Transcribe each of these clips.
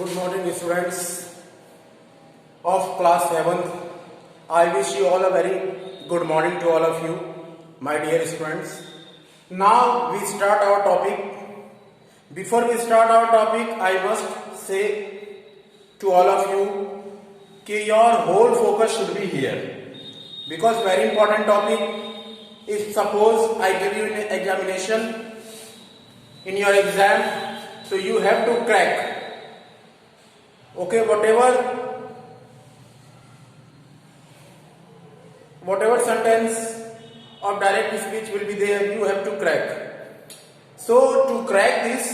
Good morning, students of class 7th. I wish you all a very good morning to all of you, my dear students. Now we start our topic. Before we start our topic, I must say to all of you that your whole focus should be here, because very important topic. If suppose I give you an examination in your exam, so you have to crack. Okay, whatever sentence of direct speech will be there, you have to crack. So to crack this,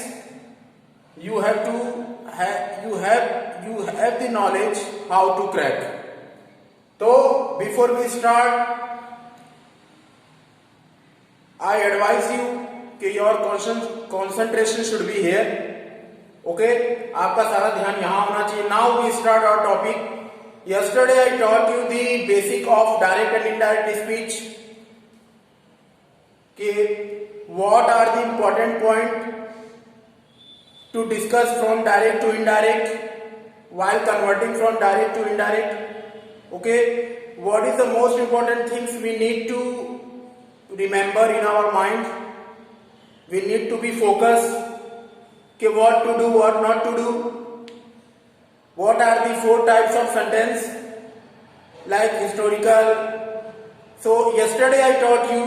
you have the knowledge how to crack. So before we start, I advise you कि your concentration should be here. Okay, आपका सारा ध्यान यहाँ होना चाहिए. Now we start our topic. Yesterday I taught you the basic of direct and indirect speech. कि what are the important point to discuss from direct to indirect while converting from direct to indirect. Okay, what is the most important things we need to remember in our mind? We need to be focused. कि what to do, what not to do. What are the 4 types of sentence like historical. So yesterday I taught you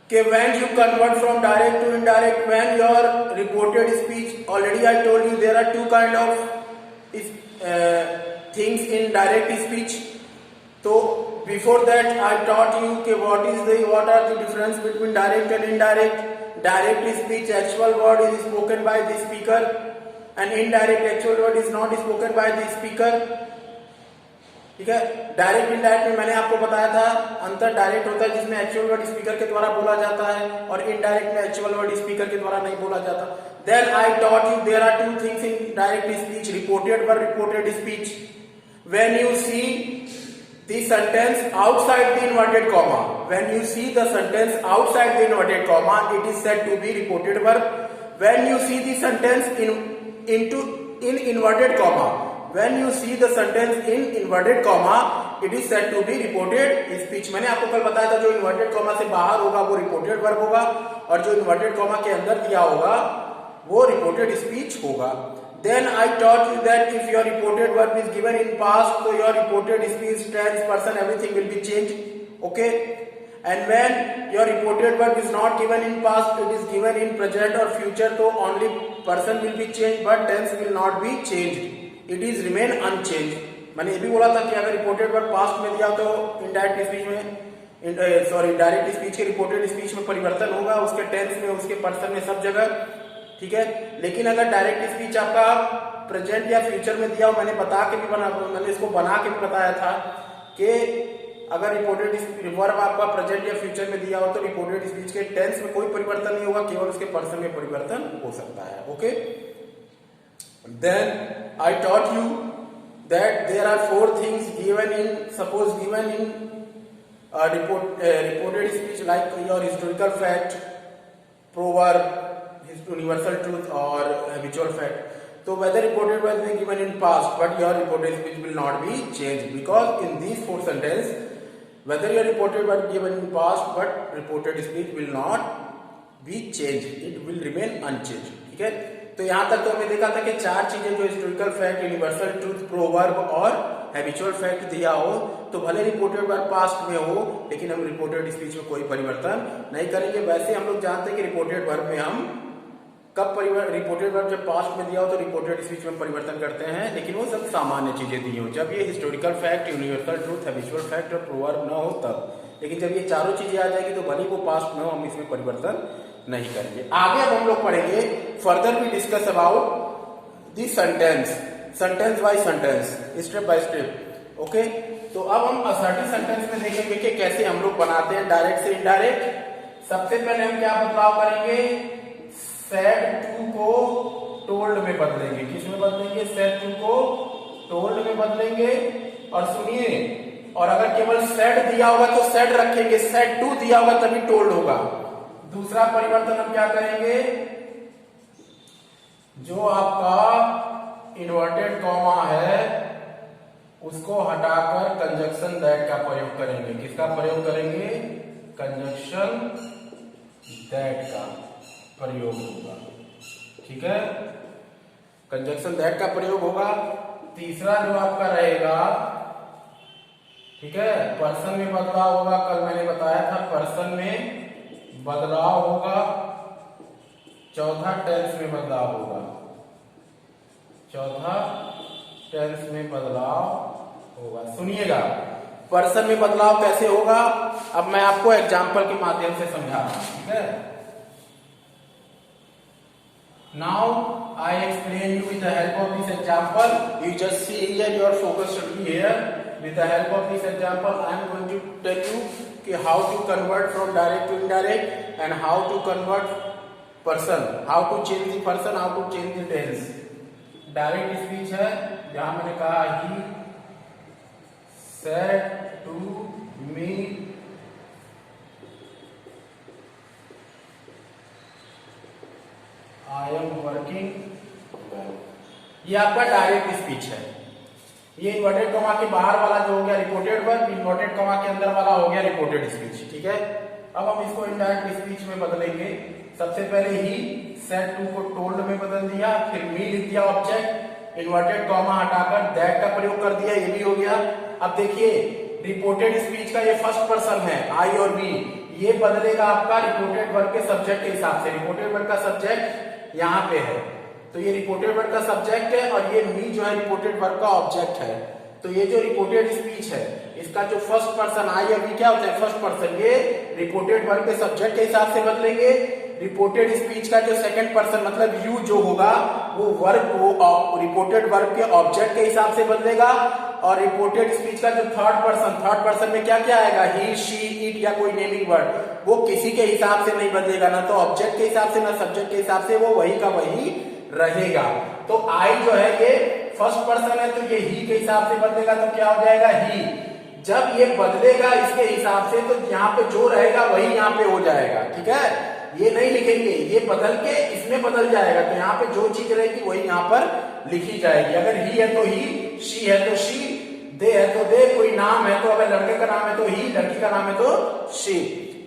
कि when you convert from direct to indirect, when your reported speech, already I told you there are 2 kind of things in direct speech. So before that I taught you कि what are the difference between direct and indirect. Direct speech, actual word is spoken by the speaker, and indirect actual word is not spoken by the speaker. ठीक है, direct indirect में मैंने आपको बताया था अंतर direct होता है जिसमें एक्चुअल वर्ड स्पीकर के द्वारा बोला जाता है, और इनडायरेक्ट में एक्चुअल वर्ड स्पीकर के द्वारा नहीं बोला जाता. Then I taught you there are 2 things in direct speech, reported word, reported speech. When you see the sentence outside the inverted comma, when you see the sentence outside the inverted comma, it is said to be reported verb. When you see the sentence in inverted comma, when you see the sentence in inverted comma, it is said to be reported speech. मैंने आपको कल बताया था जो inverted comma से बाहर होगा वो reported verb होगा, और जो inverted comma के अंदर दिया होगा वो reported speech होगा. Then I taught you that if your reported verb is given in past, so your reported speech, tense, person, everything will be changed. Okay, and when your reported verb is not given in past, it is given in present or future, so only person will be changed but tense will not be changed. It is remain unchanged. मैंने ये भी बोला था कि अगर reported verb past में दिया तो indirect speech में direct speech के reported speech में परिवर्तन होगा, उसके tense में, उसके person में, सब जगह. ठीक है, लेकिन अगर डायरेक्ट स्पीच आपका प्रेजेंट या फ्यूचर में दिया हो, मैंने इसको बना के भी बताया था कि अगर रिपोर्टेड वर्ब आपका प्रेजेंट या फ्यूचर में दिया हो तो रिपोर्टेड स्पीच के टेंस में कोई परिवर्तन नहीं होगा, केवल उसके पर्सन में परिवर्तन हो सकता है. Okay, then I taught you that there are 4 things given in reported speech like your historical fact, proverb, universal truth or habitual fact. So whether reported verb is given in past, but your reported speech will not be changed, because in these 4 sentences, whether your reported verb given in past, but reported speech will not be changed, it will remain unchanged. ठीक है, तो यहाँ तक तो हमने देखा था कि 4 चीजें जो historical fact, universal truth, proverb और हैबिचुअल फैक्ट दिया हो तो भले रिपोर्टेड वर्ब पास्ट में हो, लेकिन हम रिपोर्टेड स्पीच में कोई परिवर्तन नहीं करेंगे. वैसे हम लोग जानते हैं कि रिपोर्टेड वर्ब में हम कब रिपोर्टेड वर्ब जब पास्ट में दिया हो तो रिपोर्टेड स्पीच में परिवर्तन करते हैं, लेकिन वो सब सामान्य चीजें दी हो. जब ये historical fact, universal truth, habitual fact और प्रोवर्ब न हो तब. लेकिन जब ये चारों चीजें आ जाएगी तो भले वो पास्ट में हो, हम इसमें परिवर्तन नहीं करेंगे. आगे अब हम लोग पढ़ेंगे, further we discuss about the sentence by sentence, step by step. Okay, तो अब हम असर्टिव सेंटेंस में देखेंगे कि कैसे हम लोग बनाते हैं डायरेक्ट से इनडायरेक्ट. सबसे पहले हम क्या बदलाव करेंगे, said to को told में बदलेंगे. किस में बदलेंगे, said to को told में बदलेंगे. और सुनिए, और अगर केवल said दिया होगा तो said रखेंगे, said to दिया होगा तभी told होगा. दूसरा परिवर्तन हम क्या करेंगे, जो आपका इन्वर्टेड कॉमा है उसको हटाकर कंजक्शन दैट का प्रयोग करेंगे। किसका प्रयोग करेंगे? कंजक्शन दैट का प्रयोग होगा। ठीक है, कंजक्शन दैट का प्रयोग होगा। तीसरा जो आपका रहेगा, ठीक है, पर्सन में बदलाव होगा। कल मैंने बताया था पर्सन में बदलाव होगा। चौथा टेंस में बदलाव होगा। चौथा टेंस में बदलाव होगा। सुनिएगा, पर्सन में बदलाव कैसे होगा अब मैं आपको एग्जाम्पल के माध्यम से समझा रहा हूं। ठीक है, now I explain you with the help of this example. You just see here, your focus should be here. With the help of this example, I am going to tell you कि how to convert from direct to indirect and how to convert person, how to change the person, how to change the tense. Direct speech है, जहां मैंने कहा he said to me, I am working well. ये आपका direct speech है। ये inverted comma के बाहर वाला जो हो गया रिपोर्टेड वर्ब, इन्वर्टेड कॉमा के अंदर वाला हो गया रिपोर्टेड स्पीच। ठीक है, अब हम इसको इनडायरेक्ट स्पीच में बदलेंगे। सबसे पहले ही सेड टू को टोल्ड में बदल दिया, फिर मी लिख दिया ऑब्जेक्ट, इन्वर्टेड कॉमा हटाकर दैट का प्रयोग कर दिया, ये भी हो गया। अब देखिए रिपोर्टेड स्पीच का ये फर्स्ट पर्सन है आई और बी, ये बदलेगा आपका रिपोर्टेड वर्ब के सब्जेक्ट के हिसाब से। रिपोर्टेड वर्ब का सब्जेक्ट यहाँ पे है, तो ये रिपोर्टेड वर्ब का सब्जेक्ट है और ये मी जो है रिपोर्टेड वर्ब का ऑब्जेक्ट है। तो ये जो रिपोर्टेड स्पीच है इसका जो फर्स्ट पर्सन आई और बी क्या होता है? First person. ये रिपोर्टेड वर्ब के सब्जेक्ट के हिसाब से बदलेंगे। रिपोर्टेड स्पीच का जो सेकंड पर्सन मतलब यू जो होगा वो वर्ब वो रिपोर्टेड वर्ब के ऑब्जेक्ट के हिसाब से बदलेगा। और रिपोर्टेड स्पीच का जो थर्ड पर्सन में क्या क्या आएगा? ही, शी, इट या कोई नेमिंग वर्ड, वो किसी के हिसाब से नहीं बदलेगा, ना तो ऑब्जेक्ट के हिसाब से ना सब्जेक्ट के हिसाब से, वो वही का वही रहेगा। तो आई जो है ये फर्स्ट पर्सन है, तो ये ही के हिसाब से बदलेगा, तो क्या हो जाएगा? ही। जब ये बदलेगा इसके हिसाब से तो यहाँ पे जो रहेगा वही यहाँ पे हो जाएगा। ठीक है, ये नहीं लिखेंगे, ये बदल के इसमें बदल जाएगा, तो यहाँ पे जो चीज रहेगी वही यहाँ पर लिखी जाएगी। अगर ही है तो ही, शी है तो शी, दे है तो दे, कोई नाम है तो अगर लड़के का नाम है तो ही, लड़की का नाम है तो शी।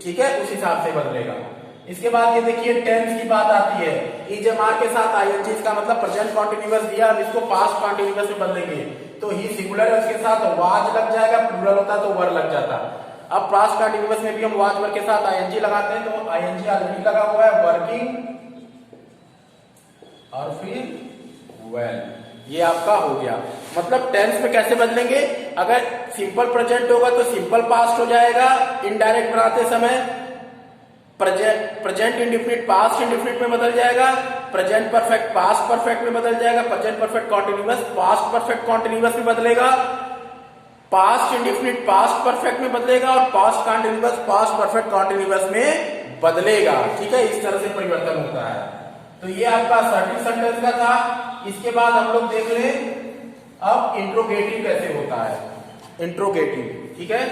ठीक है, उस हिसाब से बदलेगा। इसके बाद ये देखिए टेंस की बात आती है। ईजेमार के साथ आईएनजी, इसका मतलब प्रेजेंट कॉन्टिन्यूअस दिया, हम इसको पास्ट कॉन्टिन्यूअस में बदलेंगे। तो ही सिंगुलर है, उसके साथ वाज लग जाएगा, प्लूरल होता तो वर लग जाता। अब पास्ट कॉन्टिन्यूअस में भी हम वाज वर्ब के साथ आईएनजी लगाते हैं, तो आईएनजी ऑलरेडी लगा हुआ है, वर्किंग और फिर वेल, ये आपका हो गया। मतलब टेंस में कैसे बदलेंगे? अगर सिंपल प्रेजेंट होगा तो सिंपल पास्ट हो जाएगा इनडायरेक्ट बनाते समय, प्रेजेंट इंडेफिनिट पास्ट इंडेफिनिट में बदल जाएगा, प्रेजेंट परफेक्ट पास्ट परफेक्ट में बदल जाएगा, present perfect continuous past perfect continuous में बदलेगा, पास्ट इंडेफिनिट पास्ट परफेक्ट में बदलेगा और past continuous past perfect continuous में बदलेगा। ठीक है, इस तरह से परिवर्तन होता है। तो ये आपका असर्टिव सेंटेंस का था। इसके बाद हम लोग देख लें अब इंट्रोगेटिव कैसे होता है। इंट्रोगेटिव, ठीक है,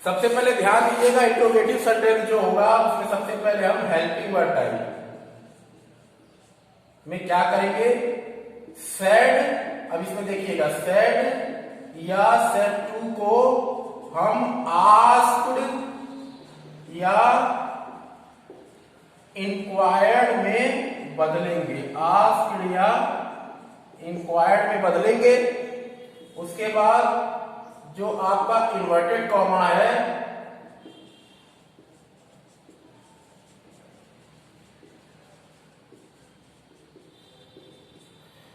सबसे पहले ध्यान दीजिएगा इंट्रोगेटिव सेंटेंस जो होगा उसमें सबसे पहले हम हेल्पिंग वर्ड टाइप में क्या करेंगे? सेड। अब इसमें देखिएगा सेड या सेड टू को हम आस्क्ड या इंक्वायर्ड में बदलेंगे। आस्क्ड या इंक्वायर्ड में बदलेंगे। उसके बाद जो आपका इन्वर्टेड कॉमा है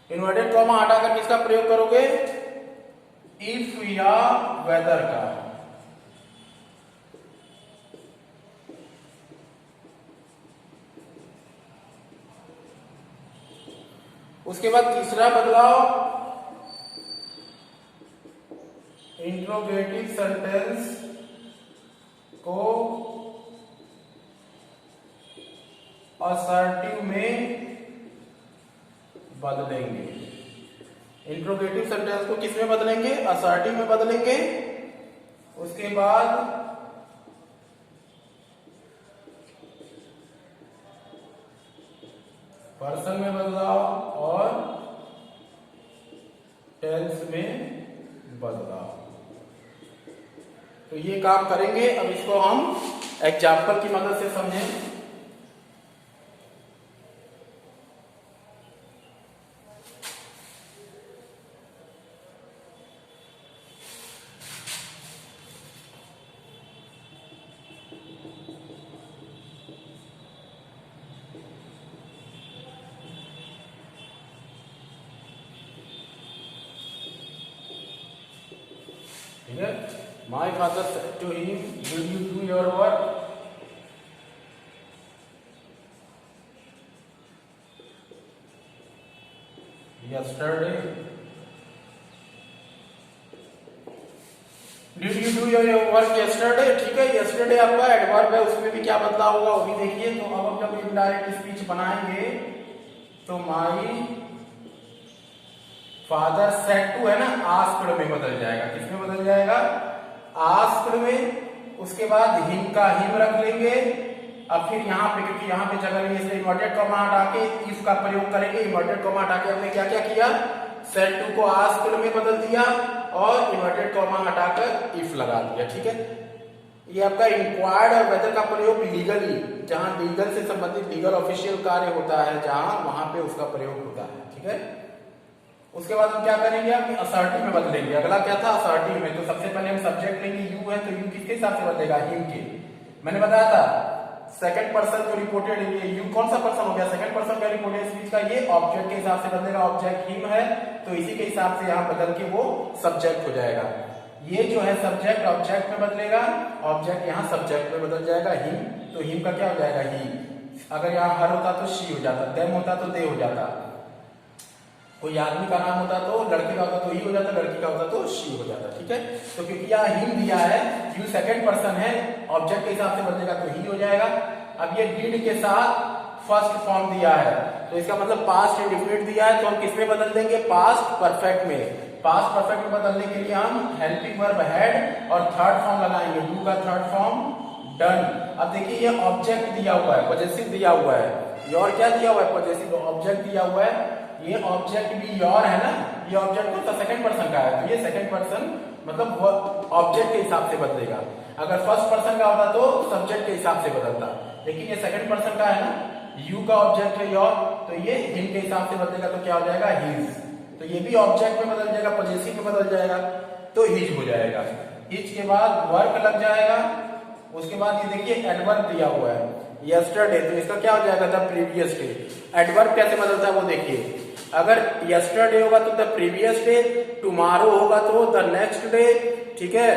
इन्वर्टेड कॉमा हटाकर किसका प्रयोग करोगे? इफ या वेदर का। उसके बाद तीसरा बदलाव इंट्रोगेटिव सेंटेंस को असर्टिव में बदलेंगे। इंट्रोगेटिव सेंटेंस को किस में बदलेंगे, असर्टिव में बदलेंगे। उसके बाद पर्सन में बदलाव और टेंस में बदलाव। तो ये काम करेंगे। अब इसको हम एग्जाम्पल की मदद से समझें। ठीक है, my father said to him, will you do your work? yesterday. Did you do your work yesterday? ठीक है, yesterday आपका एडवर्ब है, उसमें भी क्या बदलाव होगा वो भी देखिए। तो अब जब इनडायरेक्ट स्पीच बनाएंगे तो माई फादर सेड टू है ना, आस्क्ड में बदल जाएगा। किसमें बदल जाएगा? आस्क्ड में। उसके बाद हिम का हिम रख लेंगे। अब फिर यहाँ पे, क्योंकि यहाँ पे जगह नहीं है इसलिए इन्वर्टेड कॉमा हटा के इफ का प्रयोग करेंगे। इन्वर्टेड कॉमा हटा के हमने क्या क्या किया, सेड टू को आस्क्ड में बदल दिया और इन्वर्टेड कॉमा हटाकर इफ लगा दिया। ठीक है, ये आपका इंक्वायर्ड और वेदर का प्रयोग लीगली, जहां लीगल से संबंधित लीगल ऑफिशियल कार्य होता है जहां, वहां पे उसका प्रयोग होता है। ठीक है, उसके बाद हम क्या करेंगे, हम असर्टिव में बदलेंगे। अगला क्या था, असर्टिव में। तो सबसे पहले हम सब्जेक्ट लेंगे, यू है तो यू किसके हिसाब से बदलेगा, हिम के। मैंने बताया था सेकंड पर्सन जो रिपोर्टेड, ये यू कौन सा पर्सन हो गया, सेकंड पर्सन का रिपोर्टेड स्पीच का, ये ऑब्जेक्ट के हिसाब से बदलेगा। ऑब्जेक्ट हिम है तो इसी के हिसाब से यहाँ बदल के वो सब्जेक्ट हो जाएगा। ये जो है सब्जेक्ट ऑब्जेक्ट में बदलेगा, ऑब्जेक्ट यहाँ सब्जेक्ट में बदल जाएगा, हिम। तो हिम का क्या हो जाएगा, ही। अगर यहाँ हर होता तो शी हो जाता, देम होता तो दे हो जाता, कोई आदमी का नाम होता तो, लड़के का होता तो ही हो जाता, लड़की का होता तो शी हो जाता। ठीक है, तो क्योंकि यहाँ हिम दिया है, यू सेकंड पर्सन है, ऑब्जेक्ट के हिसाब से बदलेगा तो ही हो जाएगा। अब ये डिड के साथ फर्स्ट फॉर्म दिया है तो इसका मतलब पास्ट इंडेफिनिट दिया है, तो हम किसमें बदल देंगे, पास्ट परफेक्ट में। पास्ट परफेक्ट में बदलने के लिए हम हेल्पिंग वर्ब हैड और थर्ड फॉर्म लगाएंगे, डू का थर्ड फॉर्म डन। अब देखिए ये ऑब्जेक्ट दिया हुआ है, पॉजेसिव दिया हुआ है, योर क्या दिया हुआ है, पॉजेसिव ऑब्जेक्ट दिया हुआ है। ये ऑब्जेक्ट भी योर है ना, ये ऑब्जेक्ट कौन सा, सेकंड पर्सन का है, तो ये सेकंड पर्सन मतलब ऑब्जेक्ट के हिसाब से बदलेगा। अगर फर्स्ट पर्सन का होता तो सब्जेक्ट के हिसाब से बदलता, लेकिन ये सेकंड पर्सन का है ना, यू का ऑब्जेक्ट है योर, तो ये हिम के हिसाब से बदलेगा तो क्या हो जाएगा, हिज। तो ये भी ऑब्जेक्ट में बदल जाएगा, पॉजेसिव में बदल जाएगा तो हिज हो जाएगा। हिज के बाद वर्क लग जाएगा। उसके बाद ये देखिए एडवर्ब दिया हुआ है, यस्टरडे, तो इसका क्या हो जाएगा, द प्रीवियस डे। एडवर्ब कैसे बदलता है वो देखिए, अगर यस्टरडे होगा तो द प्रीवियस डे, टुमारो होगा तो द नेक्स्ट डे, ठीक है,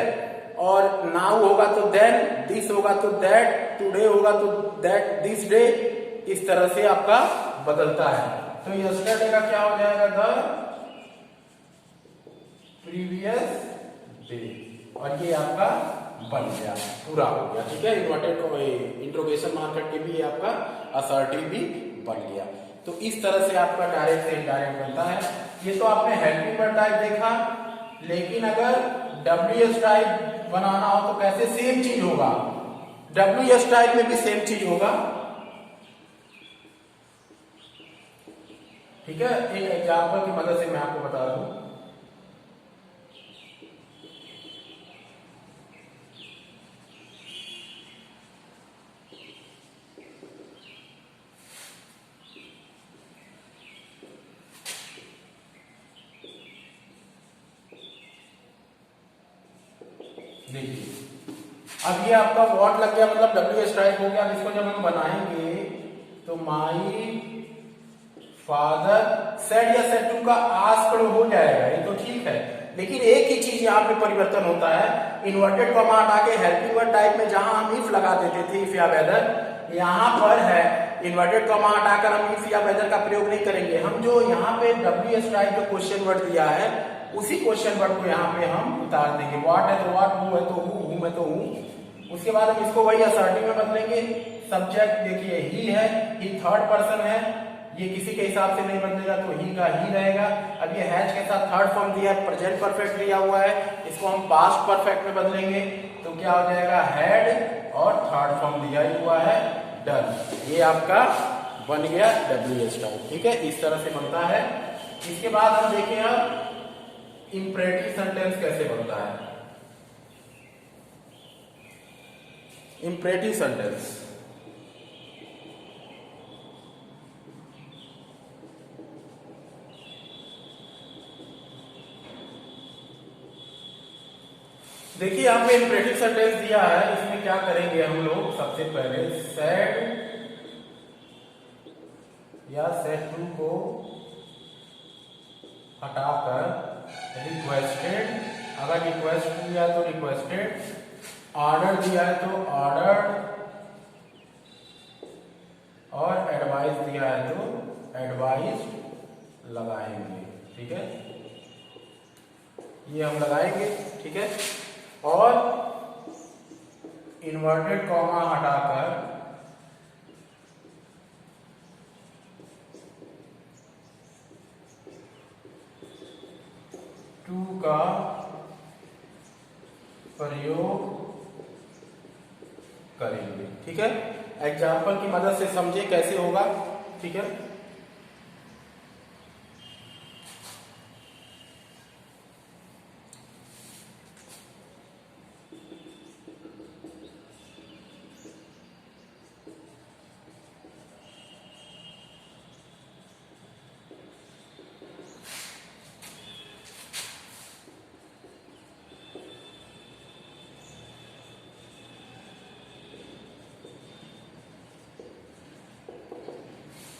और नाउ होगा तो देन, दिस होगा तो दैट, टुडे होगा तो दैट दिस डे, इस तरह से आपका बदलता है। तो यस्टरडे का क्या हो जाएगा, द प्रीवियस डे, और ये आपका बन गया, पूरा हो गया। ठीक है, इन्वर्टेड इंट्रोगेशन मार्क के भी आपका असर्टिव भी बन गया। तो इस तरह से आपका डायरेक्ट से इनडायरेक्ट बनता है। ये तो आपने हेल्पिंग वर्ब टाइप देखा, लेकिन अगर WS टाइप बनाना हो तो कैसे, सेम चीज होगा, WS टाइप में भी सेम चीज होगा। ठीक है, एक एग्जाम्पल की मदद से मैं आपको बता दूं। देखिए अब ये आपका वॉट लग गया, मतलब WS टाइप हो गया। अब इसको जब हम बनाएंगे तो माई फादर सेड या सेड टू का आस्क्ड हो जाएगा, ये तो ठीक है, लेकिन एक ही चीज यहाँ पे परिवर्तन होता है, इन्वर्टेड कॉमा हटा के हेल्पिंग वर्ब टाइप में जहां हम इफ लगा देते थे, इफ या वेदर, यहाँ पर है इन्वर्टेड कॉमा हटाकर हम इफ या वेदर का प्रयोग नहीं करेंगे। हम जो यहाँ पे WS टाइप जो क्वेश्चन वर्ड दिया है उसी क्वेश्चन वर्ड को यहाँ पे हम उतार देंगे। व्हाट है तो व्हाट, हु है तो हु है तो हु। उसके बाद हम इसको वही असर्टिव में बदलेंगे। सब्जेक्ट देखिए ही है, ही थर्ड पर्सन है, ये किसी के हिसाब से नहीं बदलेगा तो ही का ही रहेगा। अब ये हैज के साथ थर्ड फॉर्म दिया है, प्रेजेंट परफेक्ट दिया हुआ है, इसको हम पास्ट परफेक्ट में बदलेंगे तो क्या हो जाएगा, हैड और थर्ड फॉर्म दिया हुआ है डन। ये आपका बन गया WH टाइप। ठीक है, इस तरह से बनता है। इसके बाद हम देखें अब इंपरेटिव सेंटेंस कैसे बनता है। इंपरेटिव सेंटेंस देखिए, यहाँ पे इंपरेटिव सेंटेंस दिया है, इसमें क्या करेंगे हम लोग, सबसे पहले सेड या सेड टू को हटाकर रिक्वेस्टेड, अगर रिक्वेस्ट दिया तो रिक्वेस्टेड, ऑर्डर दिया है तो ऑर्डर, और एडवाइस दिया है तो एडवाइस लगाएंगे। ठीक है, ये हम लगाएंगे। ठीक है, और इन्वर्टेड कॉमा हटाकर टू का प्रयोग करेंगे। ठीक है, एग्जाम्पल की मदद से समझे कैसे होगा। ठीक है,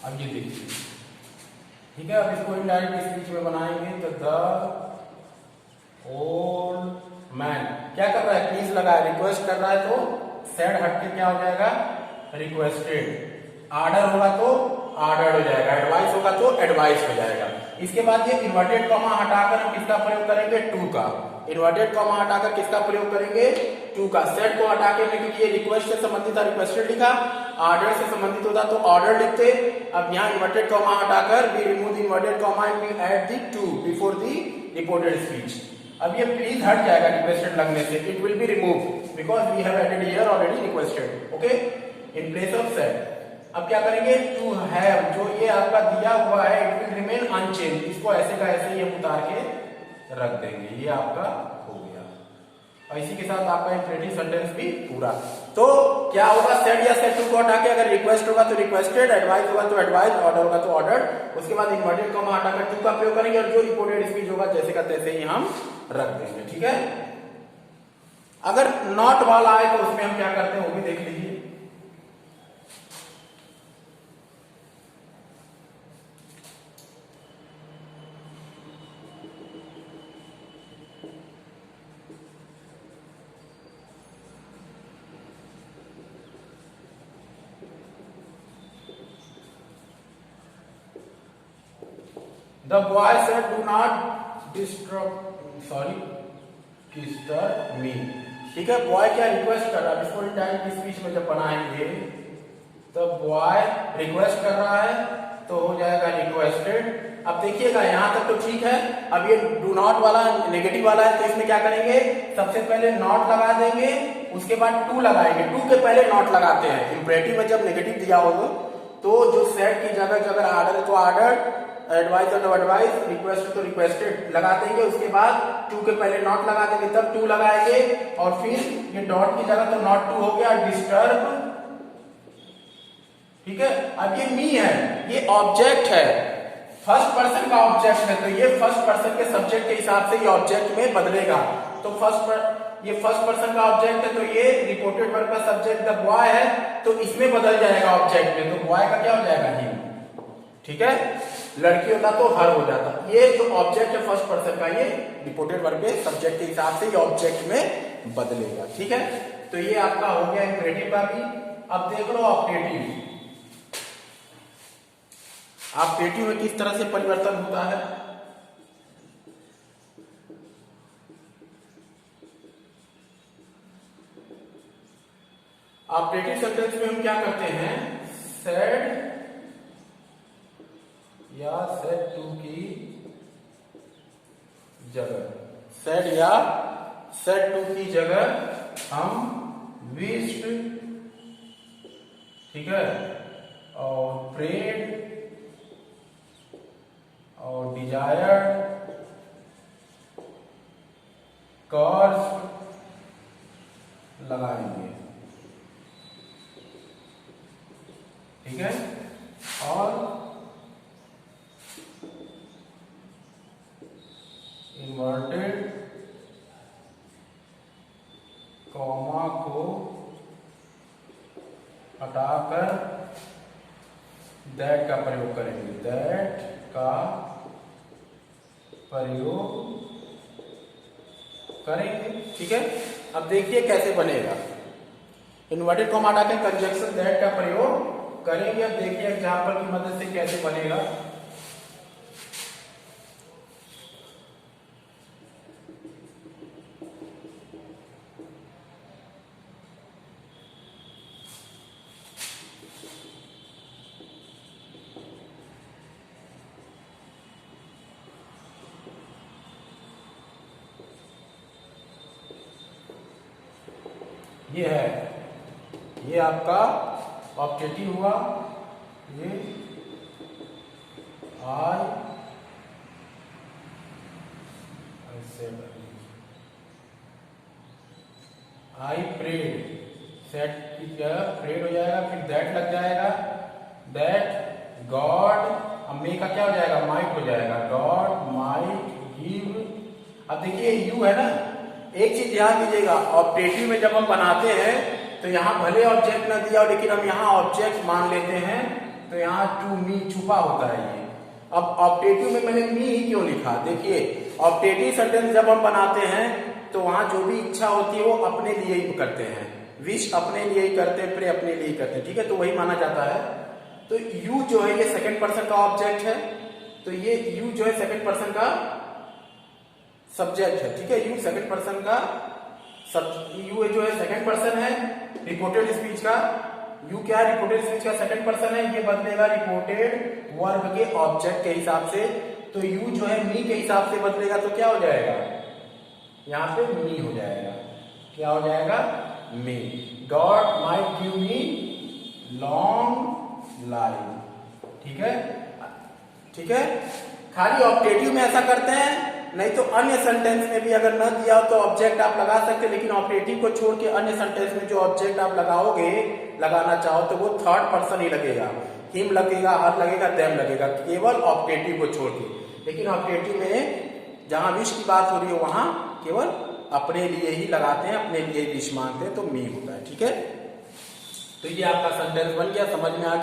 अब ये देखिए। ठीक है, अब इसको इनडायरेक्ट स्पीच में बनाएंगे तो द ओल्ड मैन क्या कर रहा है, प्लीज लगा है, रिक्वेस्ट कर रहा है तो सेड हट के क्या हो जाएगा, रिक्वेस्टेड। ऑर्डर होगा तो ऑर्डर्ड हो जाएगा, एडवाइस होगा तो एडवाइस हो जाएगा। इसके बाद ये इन्वर्टेड कॉमा हटाकर हम किसका प्रयोग करेंगे, टू का। इन्वर्टेड कॉमा हटाकर किसका प्रयोग करेंगे, टू का। सेड को हटा के, क्योंकि ये रिक्वेस्ट से संबंधित था, रिक्वेस्टेड लिखा, ऑर्डर से संबंधित होता तो ऑर्डर लिखते। अब यहाँ इन्वर्टेड कॉमा हटाकर we remove the inverted comma and we add the to before the reported speech. अब ये प्लीज हट जाएगा रिक्वेस्टेड लगने से, it will be remove because we have added here already requested. Okay, in place of said अब क्या करेंगे, to have, जो ये आपका दिया हुआ है, इट विल रिमेन अनचेंज, इसको ऐसे का ऐसे ही उतार के रख देंगे। ये आपका हो गया, और इसी के साथ आपका इंपरेटिव सेंटेंस भी पूरा। तो क्या होगा, सेड या सेड टू को हटा के अगर रिक्वेस्ट होगा तो रिक्वेस्टेड, एडवाइस होगा तो एडवाइस, ऑर्डर होगा तो ऑर्डर। उसके बाद इन्वर्टेड कॉमा हटाकर टू का प्रयोग करेंगे, और जो रिपोर्टेड स्पीच होगा जैसे का तैसे ही हम रख देंगे। ठीक है, अगर नॉट वाला आए तो उसमें हम क्या करते हैं वो भी देख लीजिए। The boy said, "Do not disturb me." ठीक है, बॉय क्या रिक्वेस्ट कर रहा है, इसको इनडायरेक्ट स्पीच में जब बनाएंगे तो बॉय रिक्वेस्ट कर रहा है तो हो जाएगा रिक्वेस्टेड। अब देखिएगा यहां तक तो ठीक है। अब ये डू नॉट वाला नेगेटिव वाला है तो इसमें क्या करेंगे, सबसे पहले नॉट लगा देंगे, उसके बाद टू लगाएंगे। टू के पहले नॉट लगाते हैं। इंपरेटिव में जब नेगेटिव दिया हो तो जो सेड की जगह अगर ऑर्डर है तो ऑर्डर, एडवाइस है तो एडवाइस, रिक्वेस्ट तो रिक्वेस्टेड लगा देंगे। उसके बाद टू के पहले नॉट लगा देंगे, तब टू लगाएंगे, और फिर ये डॉट की जगह तो नॉट टू हो गया, डिस्टर्ब। ठीक है, अब ये मी है, ये ऑब्जेक्ट है, फर्स्ट पर्सन का ऑब्जेक्ट है, तो ये फर्स्ट पर्सन के सब्जेक्ट के हिसाब से ये ऑब्जेक्ट में बदलेगा। तो ये फर्स्ट पर्सन का ऑब्जेक्ट है तो ये रिपोर्टेड वर्ब का सब्जेक्ट द बॉय है तो इसमें बदल जाएगा ऑब्जेक्ट में, तो बॉय का क्या हो जाएगा, हिम। ठीक है, लड़की होता तो हर हो जाता। ये जो ऑब्जेक्ट है फर्स्ट पर्सन का, ये रिपोर्टेड वर्ब के सब्जेक्ट के हिसाब से ये ऑब्जेक्ट में बदलेगा। ठीक है, तो ये आपका हो गया इंपरेटिव का भी। अब देख लो ऑप्टेटिव। ऑप्टेटिव में किस तरह से परिवर्तन होता है। ऑप्टेटिव सेंटेंस में हम क्या करते हैं, सेड या सेड टू की जगह, सेड या सेड टू की जगह हम विश्ड, ठीक है, और प्रेड और डिजायर्ड, कर्स लगाएंगे, ठीक है। और इन्वर्टेड कॉमा को हटाकर दैट का प्रयोग करेंगे, दैट का प्रयोग करेंगे, ठीक है। अब देखिए कैसे बनेगा, इन्वर्टेड कॉमा हटा के कंजंक्शन दैट का प्रयोग करेंगे। अब देखिए एग्जाम्पल की मदद से कैसे बनेगा। ये है, ये आपका ऑब्जेक्टिव हुआ, ये आई प्रेड, सेट की जगह प्रेड हो जाएगा, फिर दैट लग जाएगा, दैट गॉड, अब मे का क्या हो जाएगा, माइट हो जाएगा, गॉड माइट गिव। अब देखिए यू है ना, एक चीज ध्यान दीजिएगा, ऑब्जेक्टिव में जब हम बनाते हैं तो यहाँ भले ऑब्जेक्ट ना दिया हो, लेकिन हम यहाँ ऑब्जेक्ट मान लेते हैं, तो यहाँ टू मी छुपा होता है ये। अब ऑब्जेक्टिव में मैंने मी ही क्यों लिखा, देखिए ऑब्जेक्टिव सेंटेंस जब हम बनाते हैं तो वहां जो भी इच्छा होती है वो अपने लिए ही करते हैं, विश अपने लिए ही करते हैं, प्रे अपने लिए ही करते हैं, ठीक है, तो वही माना जाता है। तो यू जो है ये सेकंड पर्सन का ऑब्जेक्ट है, तो ये यू जो है सेकंड पर्सन का सब्जेक्ट है, ठीक है, यू सेकंड पर्सन का यू जो है सेकंड पर्सन है रिपोर्टेड स्पीच का, यू क्या है रिपोर्टेड स्पीच का सेकंड पर्सन है, ये बदलेगा रिपोर्टेड वर्ब के ऑब्जेक्ट के हिसाब से, तो यू जो है मी के हिसाब से बदलेगा, तो क्या हो जाएगा, यहां पे मी हो जाएगा, क्या हो जाएगा, me. God might give me long life, ठीक है, ठीक है। खाली ऑब्जेक्टिव में ऐसा करते हैं, नहीं तो अन्य सेंटेंस में भी अगर न दिया हो तो ऑब्जेक्ट आप लगा सकते हैं, लेकिन ऑब्जेक्टिव को छोड़ के अन्य सेंटेंस में जो ऑब्जेक्ट आप लगाओगे, लगाना चाहो तो वो थर्ड पर्सन ही लगेगा, हिम लगेगा, हर लगेगा, देम लगेगा, केवल ऑब्जेक्टिव को छोड़ के। लेकिन ऑब्जेक्टिव में जहां विश की बात हो रही है वहां केवल अपने लिए ही लगाते हैं, अपने लिए विश मांगते हैं, तो मी होता है, ठीक है। तो ये आपका सेंटेंस बन गया, समझ में आ गया।